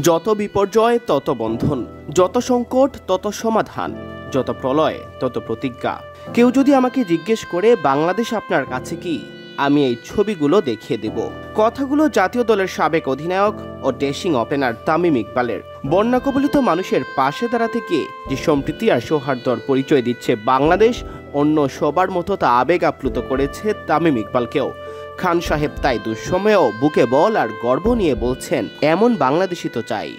যত বিপর্যয় তত বন্ধন, যত সংকট তত সমাধান, যত প্রলয় তত প্রতিজ্ঞা। কেউ যদি আমাকে জিজ্ঞেস করে বাংলাদেশ আপনার কাছে কি, আমি এই ছবিগুলো দেখিয়ে দেব। কথাগুলো জাতীয় দলের সাবেক অধিনায়ক ও ড্যাশিং ওপেনার তামিম ইকবালের। বন্যা কবলিত মানুষের পাশে দাঁড়াতে গিয়ে যে সম্প্রীতি আর সৌহার্দ্যর পরিচয় দিচ্ছে বাংলাদেশ, অন্য সবার মতো তা আবেগ আপ্লুত করেছে তামিম ইকবালকেও। খান সাহেব তাই দুঃসময়েও বুকে বল আর গর্ব নিয়ে বলছেন, এমন বাংলাদেশই তো চাই।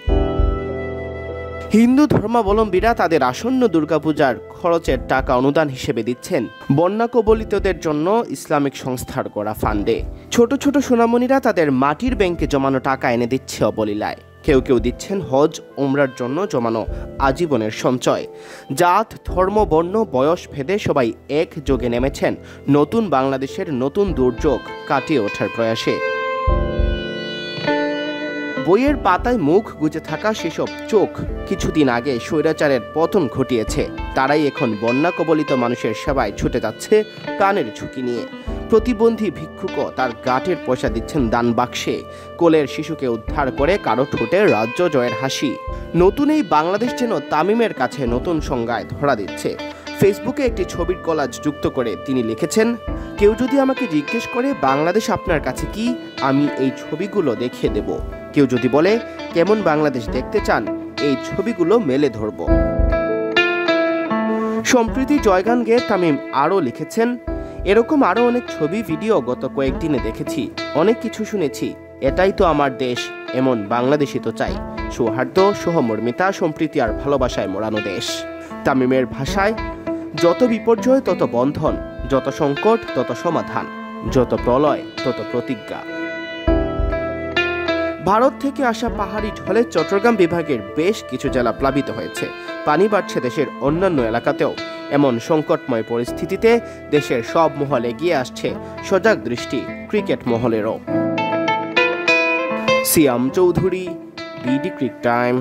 হিন্দু ধর্মাবলম্বীরা তাদের আসন্ন দুর্গাপূজার খরচের টাকা অনুদান হিসেবে দিচ্ছেন বন্যা কবলিতদের জন্য ইসলামিক সংস্থার গড়া ফান্ডে। ছোট ছোট সোনামণিরা তাদের মাটির ব্যাংকে জমানো টাকা এনে দিচ্ছে অবলীলায়। কেউ কেউ দিচ্ছেন হজ উমরার জন্য জমানো আজীবনের সঞ্চয়। জাত, ধর্ম, বর্ণ, বয়স ভেদে সবাই একযোগে নেমেছেন নতুন বাংলাদেশের নতুন দুর্যোগ কাটিয়ে ওঠার প্রয়াসে। বইয়ের পাতায় মুখ গুজে থাকা সেসব চোখ কিছুদিন আগে স্বৈরাচারের পতন ঘটিয়েছে। তারাই এখন বন্যা কবলিত মানুষের সেবায় ছুটে যাচ্ছে প্রাণের ঝুঁকি নিয়ে। প্রতিবন্ধী ভিক্ষুকও তার গাঁটের পয়সা দিচ্ছেন দান বাক্সে। কোলের শিশুকে উদ্ধার করে কারো ঠোঁটে রাজ্য জয়ের হাসি। নতুন এই বাংলাদেশ যেন তামিমের কাছে নতুন সংজ্ঞায় ধরা দিচ্ছে। ফেসবুকে একটি ছবির কলাজ যুক্ত করে তিনি লিখেছেন, কেউ যদি আমাকে জিজ্ঞেস করে বাংলাদেশ আপনার কাছে কি, আমি এই ছবিগুলো দেখিয়ে দেব। কেউ যদি বলে কেমন বাংলাদেশ দেখতে চান, এই ছবিগুলো মেলে ধরব। সম্প্রীতি জয়গান গেয়ে তামিম আরও লিখেছেন, এরকম আরও অনেক ছবি ভিডিও গত কয়েকদিনে দেখেছি, অনেক কিছু শুনেছি। এটাই তো আমার দেশ, এমন বাংলাদেশই তো চাই। সৌহার্দ্য, সহমর্মিতা, সম্প্রীতি আর ভালোবাসায় মোড়ানো দেশ। তামিমের ভাষায়, যত বিপর্যয় তত বন্ধন, যত সংকট তত সমাধান, যত প্রলয় তত প্রতিজ্ঞা। ভারত থেকে আসা পাহাড়ি ঢলে চট্টগ্রাম বিভাগের বেশ কিছু জেলা প্লাবিত হয়েছে। পানি বাড়ছে দেশের অন্যান্য এলাকাতেও। এমন সংকটময় পরিস্থিতিতে দেশের সব মহল এগিয়ে আসছে সজাগ দৃষ্টি ক্রিকেট মহলেরও। সিয়াম চৌধুরী, বিডি ক্রিক টাইম।